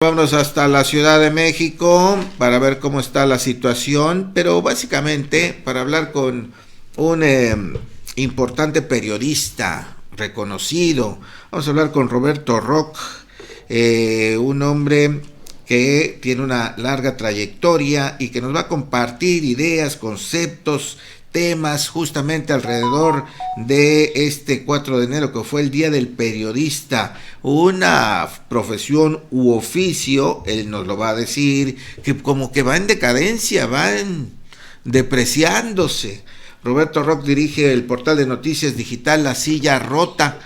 Vámonos hasta la Ciudad de México para ver cómo está la situación, pero básicamente para hablar con un importante periodista reconocido. Vamos a hablar con Roberto Roch, un hombre que tiene una larga trayectoria y que nos va a compartir ideas, conceptos, temas justamente alrededor de este 4 de enero que fue el Día del Periodista, una profesión u oficio, él nos lo va a decir, que como que va en decadencia, depreciándose. Roberto Roch dirige el portal de noticias digital La Silla Rota,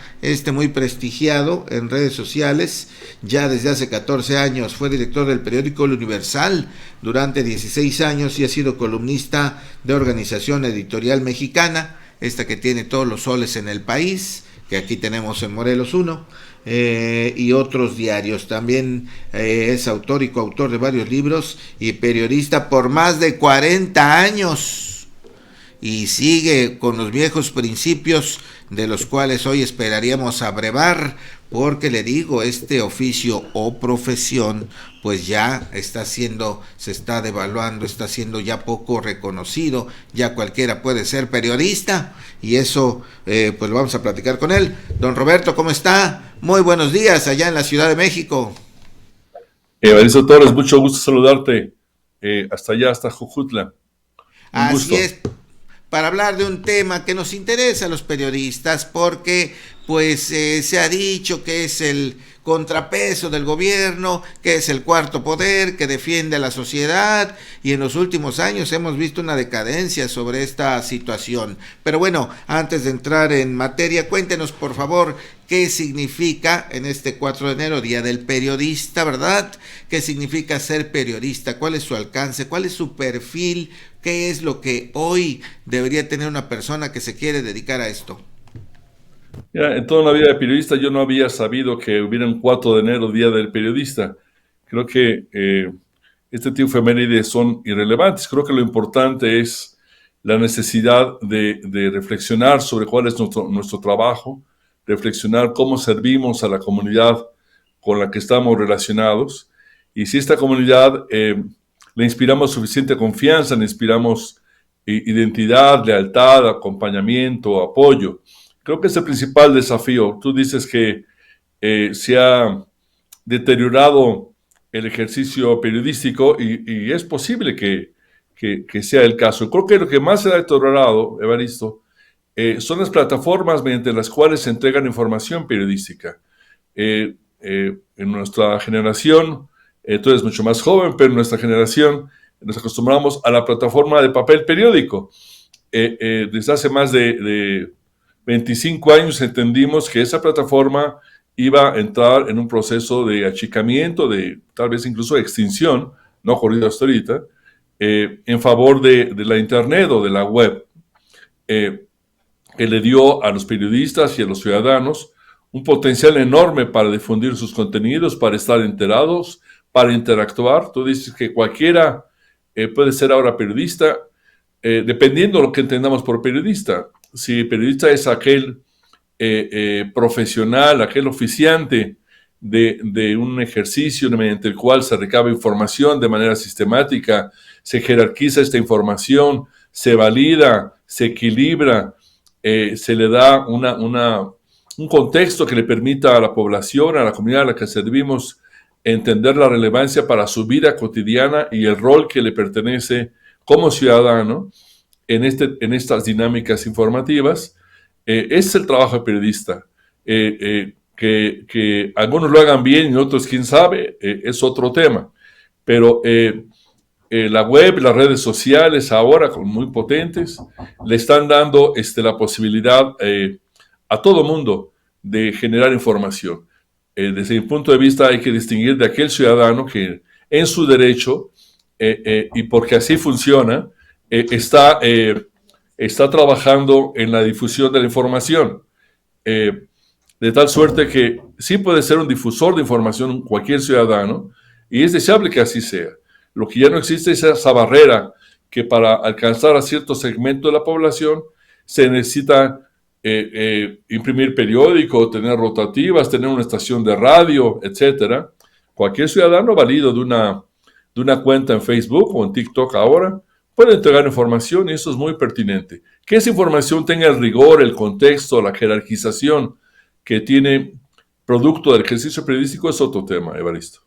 muy prestigiado en redes sociales. Ya desde hace 14 años fue director del periódico El Universal durante 16 años y ha sido columnista de Organización Editorial Mexicana, esta que tiene todos los soles en el país, que aquí tenemos en Morelos 1, y otros diarios. También es autor y coautor de varios libros y periodista por más de 40 años. Y sigue con los viejos principios de los cuales hoy esperaríamos abrevar, porque le digo, este oficio o profesión pues ya se está devaluando, está siendo ya poco reconocido, ya cualquiera puede ser periodista, y eso pues lo vamos a platicar con él. Don Roberto, ¿cómo está? Muy buenos días allá en la Ciudad de México. Evaristo Torres, mucho gusto saludarte, hasta allá, hasta Jujutla. Un Así gusto. es, para hablar de un tema que nos interesa a los periodistas, porque pues se ha dicho que es el contrapeso del gobierno, que es el cuarto poder, que defiende a la sociedad, y en los últimos años hemos visto una decadencia sobre esta situación. Pero bueno, antes de entrar en materia, cuéntenos por favor qué significa en este 4 de enero, Día del Periodista, ¿verdad? ¿Qué significa ser periodista? ¿Cuál es su alcance? ¿Cuál es su perfil? ¿Qué es lo que hoy debería tener una persona que se quiere dedicar a esto? Mira, en toda la vida de periodista yo no había sabido que hubiera un 4 de enero, Día del Periodista. Creo que este tipo de efemérides son irrelevantes. Creo que lo importante es la necesidad de reflexionar sobre cuál es nuestro trabajo, reflexionar cómo servimos a la comunidad con la que estamos relacionados, y si esta comunidad le inspiramos suficiente confianza, le inspiramos identidad, lealtad, acompañamiento, apoyo. Creo que es el principal desafío. Tú dices que se ha deteriorado el ejercicio periodístico y es posible que sea el caso. Creo que lo que más se ha deteriorado, Evaristo, son las plataformas mediante las cuales se entregan información periodística. En nuestra generación, tú eres mucho más joven, pero en nuestra generación nos acostumbramos a la plataforma de papel periódico. Desde hace más de 25 años entendimos que esa plataforma iba a entrar en un proceso de achicamiento, de tal vez incluso de extinción, no ha ocurrido hasta ahorita, en favor de la Internet o de la web, que le dio a los periodistas y a los ciudadanos un potencial enorme para difundir sus contenidos, para estar enterados, para interactuar. Tú dices que cualquiera puede ser ahora periodista, dependiendo de lo que entendamos por periodista. Si periodista es aquel profesional, aquel oficiante de un ejercicio mediante el cual se recaba información de manera sistemática, se jerarquiza esta información, se valida, se equilibra, se le da un contexto que le permita a la población, a la comunidad a la que servimos, entender la relevancia para su vida cotidiana y el rol que le pertenece como ciudadano en estas dinámicas informativas. Es el trabajo del periodista. Que algunos lo hagan bien y otros, quién sabe, es otro tema. Pero la web, las redes sociales ahora, muy potentes, le están dando la posibilidad a todo mundo de generar información. Desde mi punto de vista hay que distinguir de aquel ciudadano que en su derecho, y porque así funciona, está trabajando en la difusión de la información, de tal suerte que sí puede ser un difusor de información cualquier ciudadano, y es deseable que así sea. Lo que ya no existe es esa barrera que para alcanzar a cierto segmento de la población se necesita imprimir periódico, tener rotativas, tener una estación de radio, etcétera. cualquier ciudadano válido de una cuenta en Facebook o en TikTok ahora puede entregar información y eso es muy pertinente. Que esa información tenga el rigor, el contexto, la jerarquización que tiene producto del ejercicio periodístico es otro tema, Evaristo.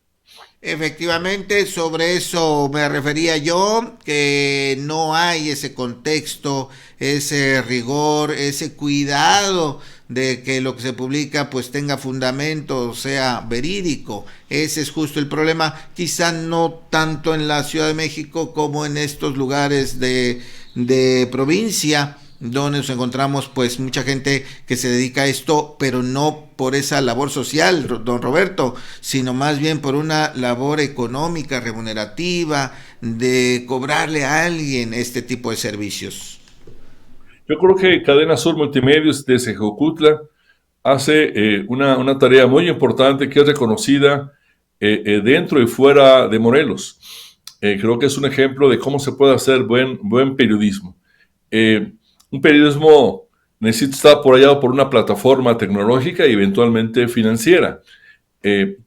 Efectivamente, sobre eso me refería yo, que no hay ese contexto, ese rigor, ese cuidado de que lo que se publica pues tenga fundamento, sea verídico. Ese es justo el problema, quizá no tanto en la Ciudad de México como en estos lugares de provincia, donde nos encontramos pues mucha gente que se dedica a esto, pero no por esa labor social, don Roberto, sino más bien por una labor económica, remunerativa, de cobrarle a alguien este tipo de servicios. Yo creo que Cadena Sur Multimedios de Sejocutla hace una tarea muy importante que es reconocida dentro y fuera de Morelos. Creo que es un ejemplo de cómo se puede hacer buen periodismo. Un periodismo necesita estar apoyado por una plataforma tecnológica y eventualmente financiera.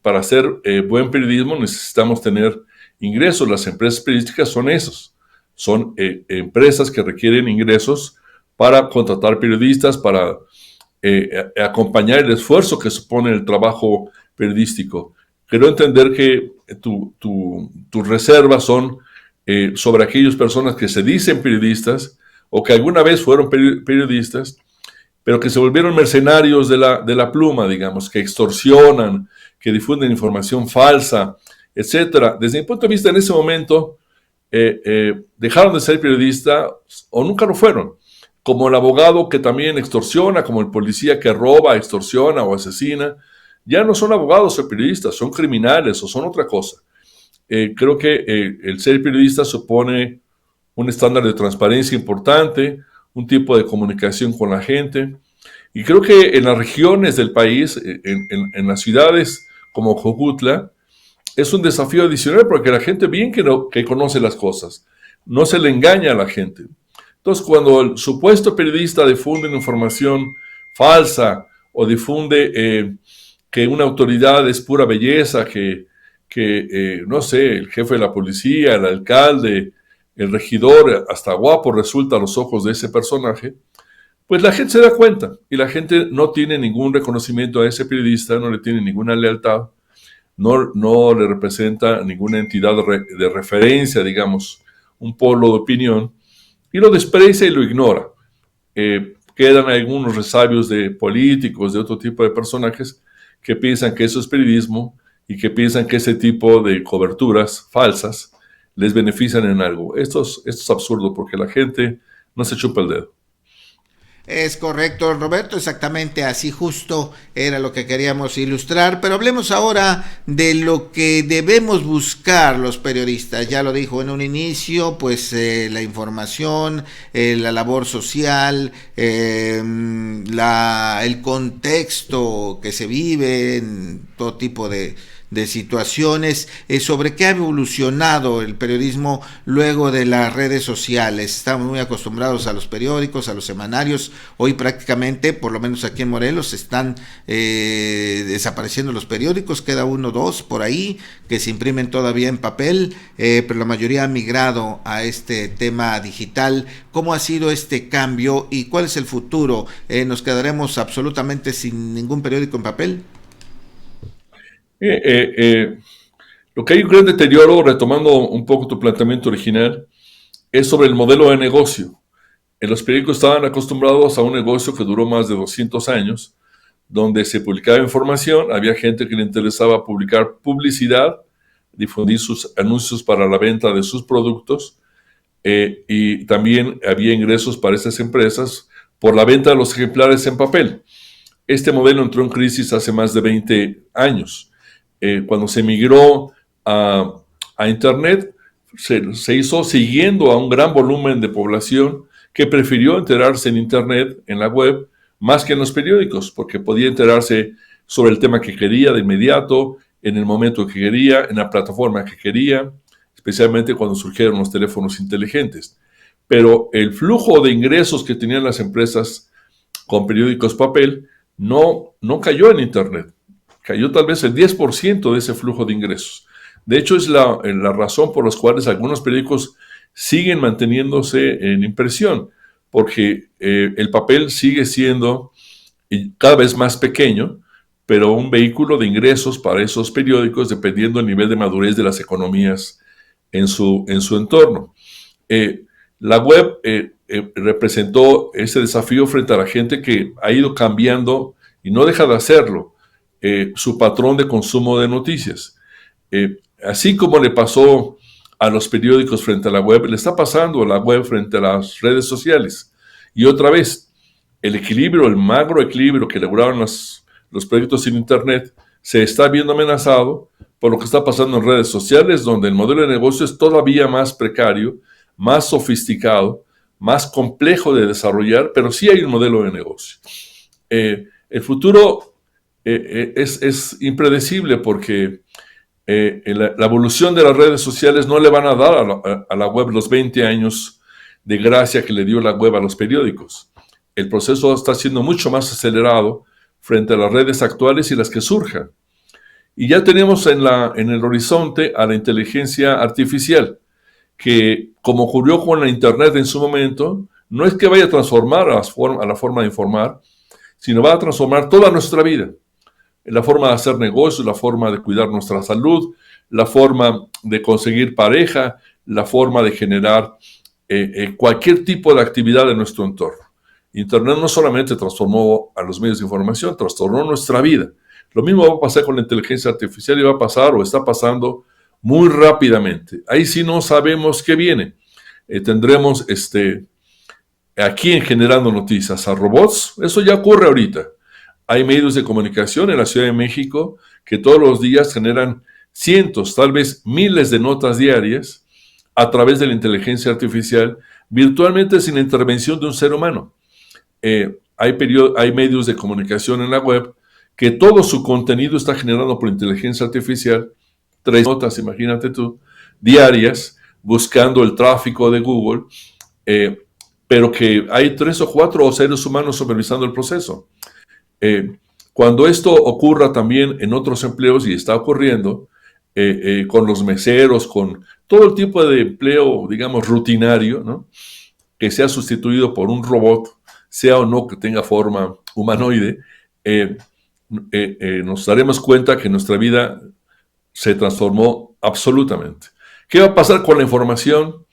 Para hacer buen periodismo necesitamos tener ingresos. Las empresas periodísticas son esos. Son empresas que requieren ingresos para contratar periodistas, para acompañar el esfuerzo que supone el trabajo periodístico. Quiero entender que tus reservas son sobre aquellas personas que se dicen periodistas o que alguna vez fueron periodistas, pero que se volvieron mercenarios de la pluma, digamos, que extorsionan, que difunden información falsa, etcétera. Desde mi punto de vista, en ese momento, dejaron de ser periodistas o nunca lo fueron. Como el abogado que también extorsiona, como el policía que roba, extorsiona o asesina, ya no son abogados o periodistas, son criminales o son otra cosa. Creo que el ser periodista supone un estándar de transparencia importante, un tipo de comunicación con la gente. Y creo que en las regiones del país, en las ciudades como Jojutla, es un desafío adicional porque la gente bien que conoce las cosas, no se le engaña a la gente. Entonces, cuando el supuesto periodista difunde una información falsa o difunde que una autoridad es pura belleza, no sé, el jefe de la policía, el alcalde, el regidor, hasta guapo resulta a los ojos de ese personaje, pues la gente se da cuenta y la gente no tiene ningún reconocimiento a ese periodista, no le tiene ninguna lealtad, no le representa ninguna entidad de referencia, digamos, un polo de opinión, y lo desprecia y lo ignora. Quedan algunos resabios de políticos, de otro tipo de personajes que piensan que eso es periodismo y que piensan que ese tipo de coberturas falsas les benefician en algo. Esto es absurdo porque la gente no se chupa el dedo. Es correcto, Roberto, exactamente así justo era lo que queríamos ilustrar, pero hablemos ahora de lo que debemos buscar los periodistas. Ya lo dijo en un inicio, pues la información, la labor social, el contexto que se vive en todo tipo de situaciones, sobre qué ha evolucionado el periodismo luego de las redes sociales. Estamos muy acostumbrados a los periódicos, a los semanarios. Hoy prácticamente, por lo menos aquí en Morelos, están desapareciendo los periódicos, queda uno o dos por ahí que se imprimen todavía en papel, pero la mayoría ha migrado a este tema digital. ¿Cómo ha sido este cambio y cuál es el futuro? ¿Nos quedaremos absolutamente sin ningún periódico en papel? Lo que hay un gran deterioro, retomando un poco tu planteamiento original, es sobre el modelo de negocio. Los periódicos estaban acostumbrados a un negocio que duró más de 200 años, donde se publicaba información, había gente que le interesaba publicar publicidad, difundir sus anuncios para la venta de sus productos, y también había ingresos para estas empresas por la venta de los ejemplares en papel. Este modelo entró en crisis hace más de 20 años. Cuando se migró a Internet, se hizo siguiendo a un gran volumen de población que prefirió enterarse en Internet, en la web, más que en los periódicos, porque podía enterarse sobre el tema que quería de inmediato, en el momento que quería, en la plataforma que quería, especialmente cuando surgieron los teléfonos inteligentes. Pero el flujo de ingresos que tenían las empresas con periódicos papel no cayó en Internet. cayó tal vez el 10% de ese flujo de ingresos. De hecho, es la razón por la cual algunos periódicos siguen manteniéndose en impresión, porque el papel sigue siendo cada vez más pequeño, pero un vehículo de ingresos para esos periódicos dependiendo del nivel de madurez de las economías en su entorno. La web representó ese desafío frente a la gente que ha ido cambiando y no deja de hacerlo, su patrón de consumo de noticias. Así como le pasó a los periódicos frente a la web, le está pasando a la web frente a las redes sociales. Y otra vez, el equilibrio, el magro equilibrio que lograron los proyectos en Internet se está viendo amenazado por lo que está pasando en redes sociales, donde el modelo de negocio es todavía más precario, más sofisticado, más complejo de desarrollar, pero sí hay un modelo de negocio. El futuro es impredecible porque la evolución de las redes sociales no le van a dar a la web los 20 años de gracia que le dio la web a los periódicos. El proceso está siendo mucho más acelerado frente a las redes actuales y las que surjan. Y ya tenemos en el horizonte a la inteligencia artificial, que, como ocurrió con la Internet en su momento, no es que vaya a transformar a la forma de informar, sino va a transformar toda nuestra vida. La forma de hacer negocios, la forma de cuidar nuestra salud, la forma de conseguir pareja, la forma de generar cualquier tipo de actividad en nuestro entorno. Internet no solamente transformó a los medios de información, transformó nuestra vida. Lo mismo va a pasar con la inteligencia artificial y va a pasar o está pasando muy rápidamente. Ahí sí no sabemos qué viene. Tendremos aquí en Generando Noticias a robots. Eso ya ocurre ahorita. Hay medios de comunicación en la Ciudad de México que todos los días generan cientos, tal vez miles de notas diarias a través de la inteligencia artificial, virtualmente sin la intervención de un ser humano. Hay medios de comunicación en la web que todo su contenido está generado por inteligencia artificial, 3 notas, imagínate tú, diarias, buscando el tráfico de Google, pero que hay 3 o 4 seres humanos supervisando el proceso. Cuando esto ocurra también en otros empleos, y está ocurriendo, con los meseros, con todo el tipo de empleo, digamos, rutinario, ¿no?, que sea sustituido por un robot, sea o no que tenga forma humanoide, nos daremos cuenta que nuestra vida se transformó absolutamente. ¿Qué va a pasar con la información?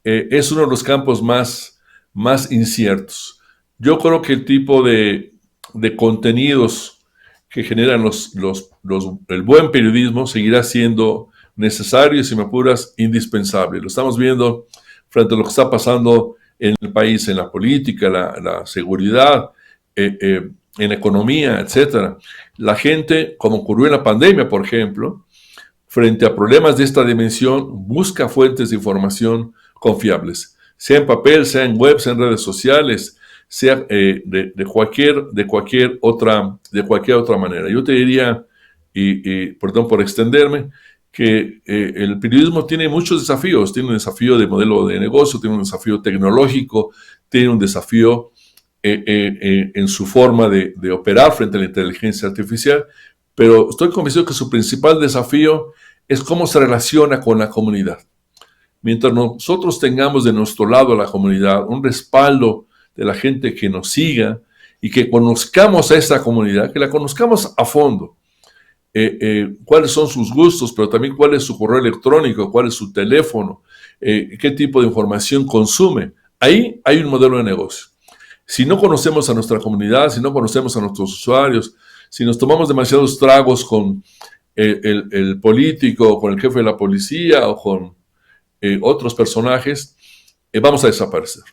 Es uno de los campos más inciertos. Yo creo que el tipo de contenidos que generan el buen periodismo seguirá siendo necesario y, si me apuras, indispensable. Lo estamos viendo frente a lo que está pasando en el país, en la política, la seguridad, en la economía, etc. La gente, como ocurrió en la pandemia, por ejemplo, frente a problemas de esta dimensión, busca fuentes de información confiables, sea en papel, sea en web, sea en redes sociales, sea de cualquier otra manera. Yo te diría, y perdón por extenderme, que el periodismo tiene muchos desafíos. Tiene un desafío de modelo de negocio, tiene un desafío tecnológico, tiene un desafío en su forma de operar frente a la inteligencia artificial, pero estoy convencido que su principal desafío es cómo se relaciona con la comunidad. Mientras nosotros tengamos de nuestro lado a la comunidad, un respaldo de la gente que nos siga y que conozcamos a esa comunidad, que la conozcamos a fondo, cuáles son sus gustos, pero también cuál es su correo electrónico, cuál es su teléfono, qué tipo de información consume. Ahí hay un modelo de negocio. Si no conocemos a nuestra comunidad, si no conocemos a nuestros usuarios, si nos tomamos demasiados tragos con el político, con el jefe de la policía o con otros personajes, vamos a desaparecer.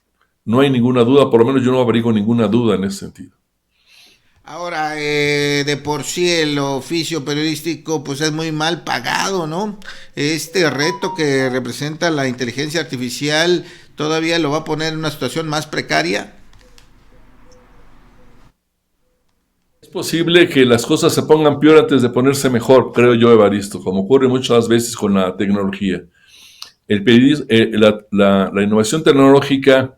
No hay ninguna duda, por lo menos yo no abrigo ninguna duda en ese sentido. Ahora, de por sí el oficio periodístico pues es muy mal pagado, ¿no? Este reto que representa la inteligencia artificial todavía lo va a poner en una situación más precaria. Es posible que las cosas se pongan peor antes de ponerse mejor, creo yo, Evaristo, como ocurre muchas veces con la tecnología. La innovación tecnológica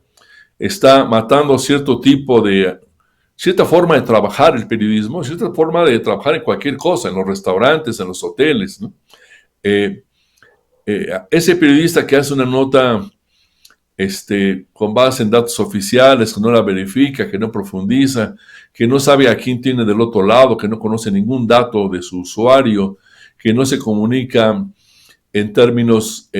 está matando cierto tipo de cierta forma de trabajar el periodismo, cierta forma de trabajar en cualquier cosa, en los restaurantes, en los hoteles, ¿no? Ese periodista que hace una nota con base en datos oficiales, que no la verifica, que no profundiza, que no sabe a quién tiene del otro lado, que no conoce ningún dato de su usuario, que no se comunica en términos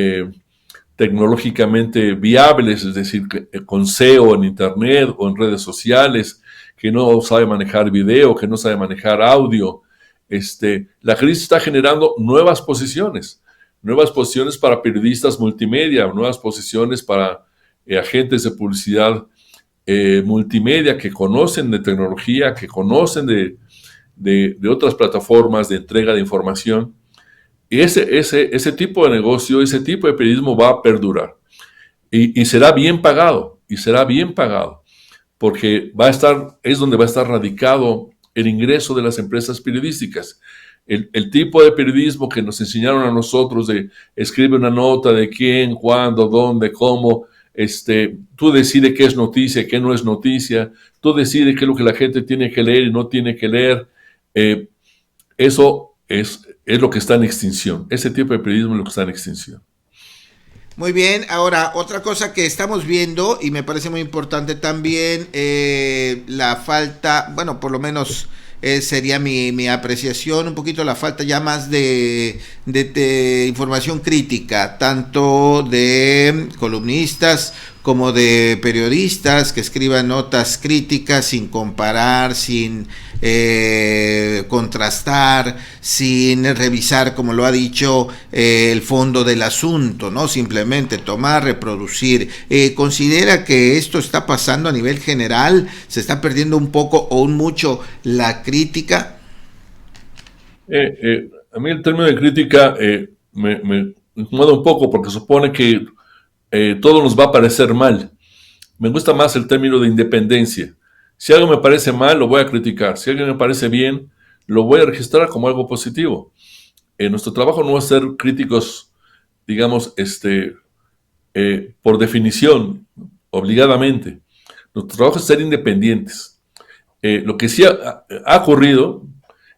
tecnológicamente viables, es decir, con SEO en Internet o en redes sociales, que no sabe manejar video, que no sabe manejar audio. La crisis está generando nuevas posiciones para periodistas multimedia, nuevas posiciones para agentes de publicidad multimedia que conocen de tecnología, que conocen de otras plataformas de entrega de información. Y ese tipo de negocio, ese tipo de periodismo va a perdurar. Y será bien pagado, porque es donde va a estar radicado el ingreso de las empresas periodísticas. El tipo de periodismo que nos enseñaron a nosotros de escribe una nota de quién, cuándo, dónde, cómo, tú decides qué es noticia, qué no es noticia, tú decides qué es lo que la gente tiene que leer y no tiene que leer. Eso es lo que está en extinción. Ese tipo de periodismo es lo que está en extinción. Muy bien, ahora otra cosa que estamos viendo y me parece muy importante también, la falta, bueno, por lo menos sería mi apreciación, un poquito la falta ya más de información crítica, tanto de columnistas como de periodistas que escriban notas críticas sin comparar, sin contrastar, sin revisar, como lo ha dicho, el fondo del asunto, ¿no? Simplemente tomar, reproducir. ¿Considera que esto está pasando a nivel general? ¿Se está perdiendo un poco o un mucho la crítica? A mí el término de crítica me incomoda un poco porque supone que todo nos va a parecer mal. Me gusta más el término de independencia. Si algo me parece mal, lo voy a criticar. Si algo me parece bien, lo voy a registrar como algo positivo. Nuestro trabajo no es ser críticos, digamos, por definición, obligadamente. Nuestro trabajo es ser independientes. Lo que sí ha ocurrido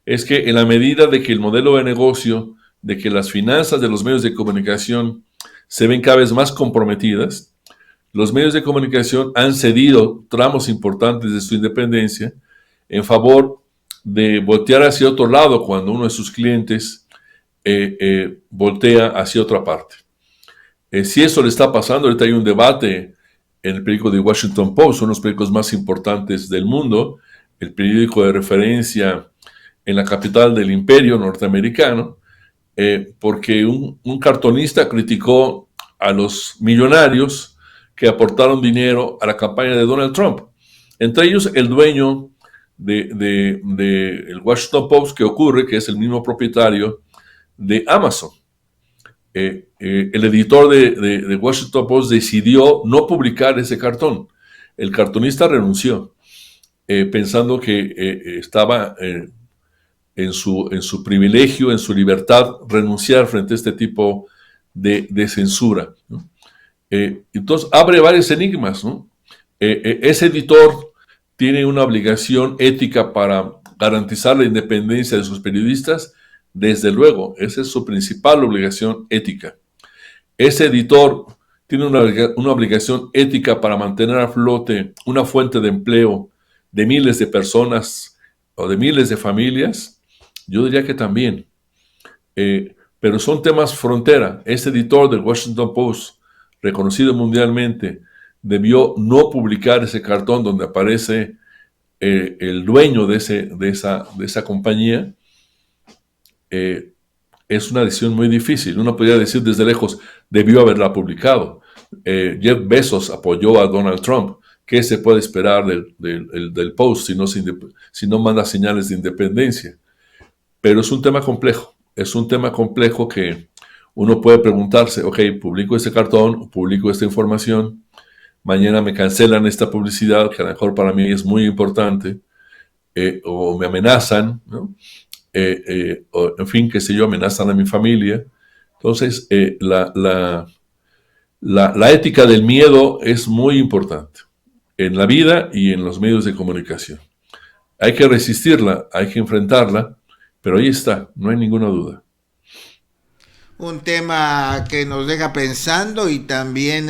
es que en la medida de que el modelo de negocio, de que las finanzas de los medios de comunicación se ven cada vez más comprometidas, los medios de comunicación han cedido tramos importantes de su independencia en favor de voltear hacia otro lado cuando uno de sus clientes voltea hacia otra parte. Si eso le está pasando, ahorita hay un debate en el periódico The Washington Post, uno de los periódicos más importantes del mundo, el periódico de referencia en la capital del imperio norteamericano, porque un cartonista criticó a los millonarios que aportaron dinero a la campaña de Donald Trump. Entre ellos, el dueño el Washington Post, que ocurre, que es el mismo propietario de Amazon. El editor de Washington Post decidió no publicar ese cartón. El cartonista renunció, pensando que estaba en su privilegio, en su libertad, renunciar frente a este tipo de censura, ¿no? Entonces abre varios enigmas, ¿no? Ese editor tiene una obligación ética para garantizar la independencia de sus periodistas. Desde luego, esa es su principal obligación ética. Ese editor tiene una obligación ética para mantener a flote una fuente de empleo de miles de personas o de miles de familias. Yo diría que también. Pero son temas frontera. Ese editor del Washington Post, reconocido mundialmente, debió no publicar ese cartón donde aparece el dueño de esa compañía. Es una decisión muy difícil. Uno podría decir desde lejos, debió haberla publicado. Jeff Bezos apoyó a Donald Trump. ¿Qué se puede esperar del Post si no manda señales de independencia? Pero es un tema complejo. Es un tema complejo que uno puede preguntarse, ok, publico este cartón, publico esta información, mañana me cancelan esta publicidad, que a lo mejor para mí es muy importante, o me amenazan, ¿no? O, en fin, qué sé yo, amenazan a mi familia. Entonces, la ética del miedo es muy importante en la vida y en los medios de comunicación. Hay que resistirla, hay que enfrentarla, pero ahí está, no hay ninguna duda. Un tema que nos deja pensando y también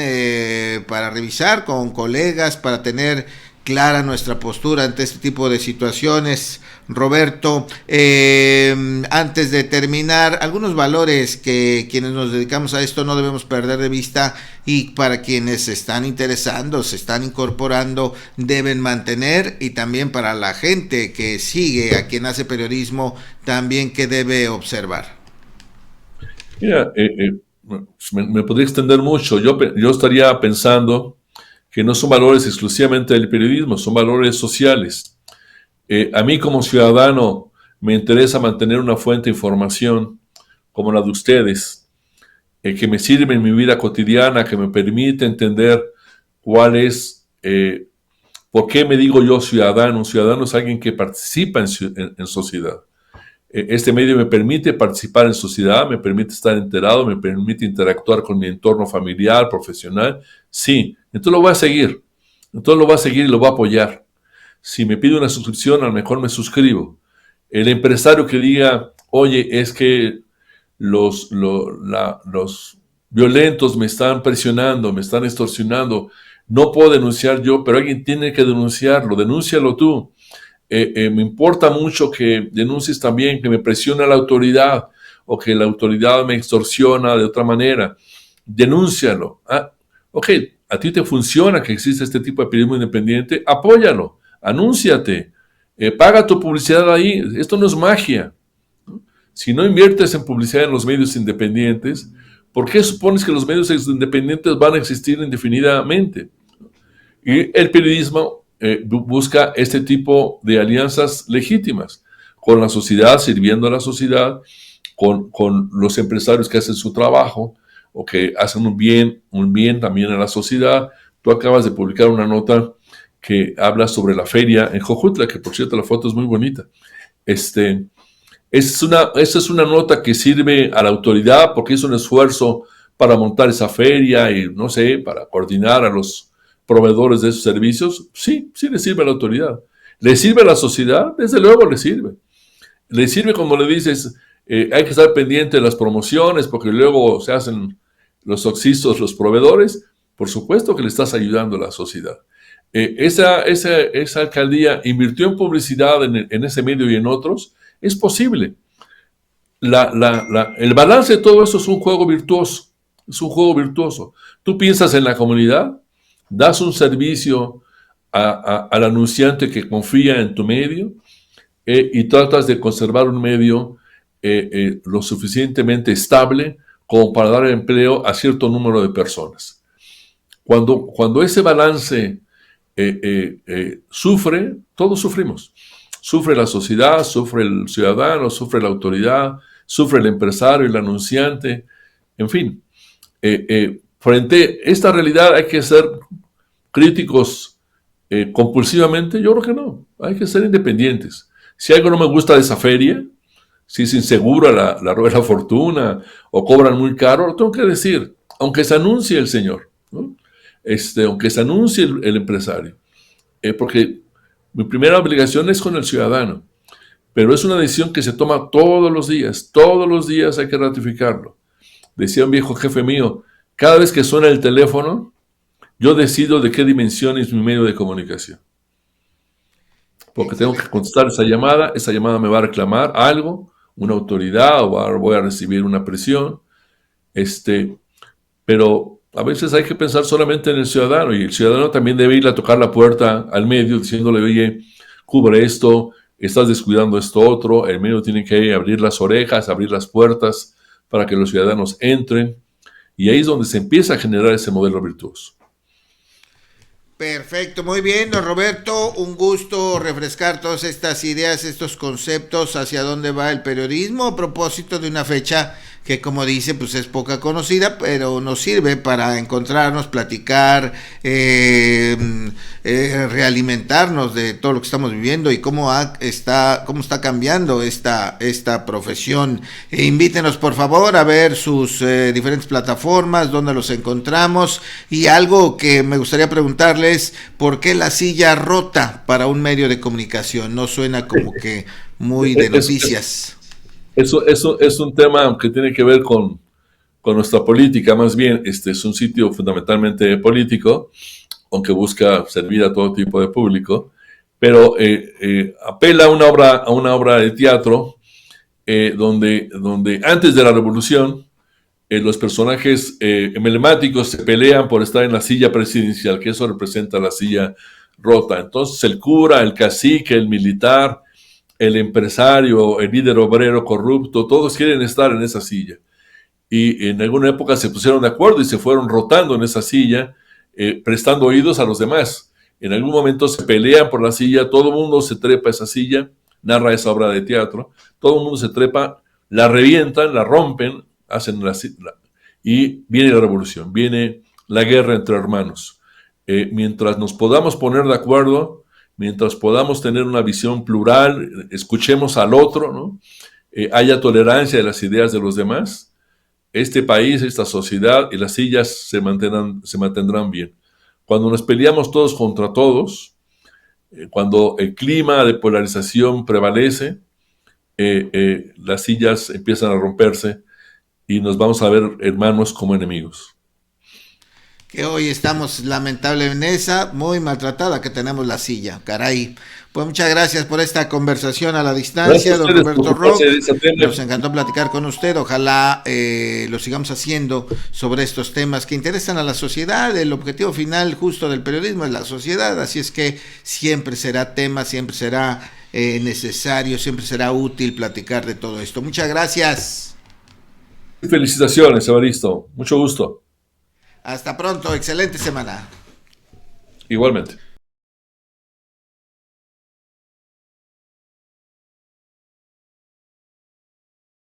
para revisar con colegas, para tener clara nuestra postura ante este tipo de situaciones. Roberto, antes de terminar, algunos valores que quienes nos dedicamos a esto no debemos perder de vista y para quienes se están interesando, se están incorporando, deben mantener, y también para la gente que sigue a quien hace periodismo, también que debe observar. Mira, me podría extender mucho. Yo estaría pensando que no son valores exclusivamente del periodismo, son valores sociales. A mí como ciudadano me interesa mantener una fuente de información como la de ustedes, que me sirve en mi vida cotidiana, que me permite entender cuál es, por qué me digo yo ciudadano. Un ciudadano es alguien que participa en sociedad. Este medio me permite participar en sociedad, me permite estar enterado, me permite interactuar con mi entorno familiar, profesional. Sí, entonces lo voy a seguir. Entonces lo voy a seguir y lo voy a apoyar. Si me pide una suscripción, a lo mejor me suscribo. El empresario que diga, oye, es que los violentos me están presionando, me están extorsionando, no puedo denunciar yo, pero alguien tiene que denunciarlo, denúncialo tú. Me importa mucho que denuncies también que me presiona la autoridad o que la autoridad me extorsiona de otra manera. Denúncialo. Ok, a ti te funciona que existe este tipo de periodismo independiente, apóyalo, anúnciate, paga tu publicidad ahí. Esto no es magia. Si no inviertes en publicidad en los medios independientes, ¿por qué supones que los medios independientes van a existir indefinidamente? Y el periodismo busca este tipo de alianzas legítimas con la sociedad, sirviendo a la sociedad, con los empresarios que hacen su trabajo o que hacen un bien también a la sociedad. Tú acabas de publicar una nota que habla sobre la feria en Jojutla, que por cierto la foto es muy bonita. Esta es una nota que sirve a la autoridad porque es un esfuerzo para montar esa feria y, no sé, para coordinar a los proveedores de esos servicios. Sí, sí le sirve a la autoridad. ¿Le sirve a la sociedad? Desde luego le sirve. Le sirve cuando le dices, hay que estar pendiente de las promociones porque luego se hacen los oxistos, los proveedores. Por supuesto que le estás ayudando a la sociedad. Esa alcaldía invirtió en publicidad en ese medio y en otros. Es posible. El balance de todo eso es un juego virtuoso. Es un juego virtuoso. Tú piensas en la comunidad, das un servicio al anunciante que confía en tu medio y tratas de conservar un medio lo suficientemente estable como para dar empleo a cierto número de personas. Cuando ese balance sufre, todos sufrimos. Sufre la sociedad, sufre el ciudadano, sufre la autoridad, sufre el empresario, el anunciante, en fin. Frente a esta realidad hay que ser críticos compulsivamente. Yo creo que no, hay que ser independientes. Si algo no me gusta de esa feria, si es insegura la rueda de la fortuna o cobran muy caro, lo tengo que decir, aunque se anuncie el señor, ¿no? Aunque se anuncie el empresario, porque mi primera obligación es con el ciudadano, pero es una decisión que se toma todos los días hay que ratificarlo. Decía un viejo jefe mío, cada vez que suena el teléfono, yo decido de qué dimensión es mi medio de comunicación. Porque tengo que contestar esa llamada me va a reclamar algo, una autoridad, o voy a recibir una presión. Pero a veces hay que pensar solamente en el ciudadano, y el ciudadano también debe ir a tocar la puerta al medio diciéndole, oye, cubre esto, estás descuidando esto otro. El medio tiene que abrir las orejas, abrir las puertas para que los ciudadanos entren, y ahí es donde se empieza a generar ese modelo virtuoso. Perfecto, muy bien, don Roberto, un gusto refrescar todas estas ideas, estos conceptos hacia dónde va el periodismo a propósito de una fecha que como dice, pues es poca conocida, pero nos sirve para encontrarnos, platicar, realimentarnos de todo lo que estamos viviendo y cómo está cambiando esta profesión. Invítenos por favor a ver sus diferentes plataformas, donde los encontramos, y algo que me gustaría preguntarles, ¿por qué la silla rota para un medio de comunicación? No suena como que muy de noticias. Eso es un tema que tiene que ver con nuestra política, más bien. Es un sitio fundamentalmente político, aunque busca servir a todo tipo de público, pero apela a una obra de teatro donde antes de la revolución los personajes emblemáticos se pelean por estar en la silla presidencial, que eso representa la silla rota. Entonces el cura, el cacique, el militar, el empresario, el líder obrero corrupto, todos quieren estar en esa silla. Y en alguna época se pusieron de acuerdo y se fueron rotando en esa silla, prestando oídos a los demás. En algún momento se pelean por la silla, todo el mundo se trepa a esa silla, narra esa obra de teatro, todo el mundo se trepa, la revientan, la rompen, y viene la revolución, viene la guerra entre hermanos. Mientras nos podamos poner de acuerdo, mientras podamos tener una visión plural, escuchemos al otro, ¿no? Haya tolerancia de las ideas de los demás, este país, esta sociedad y las sillas se mantendrán bien. Cuando nos peleamos todos contra todos, cuando el clima de polarización prevalece, las sillas empiezan a romperse y nos vamos a ver hermanos como enemigos. Que hoy estamos lamentablemente en esa, muy maltratada que tenemos la silla, caray. Pues muchas gracias por esta conversación a la distancia, don Roberto Roch. Nos encantó platicar con usted, ojalá lo sigamos haciendo sobre estos temas que interesan a la sociedad. El objetivo final justo del periodismo es la sociedad, así es que siempre será tema, siempre será necesario, siempre será útil platicar de todo esto. Muchas gracias. Felicitaciones, Evaristo, mucho gusto. Hasta pronto, excelente semana. Igualmente.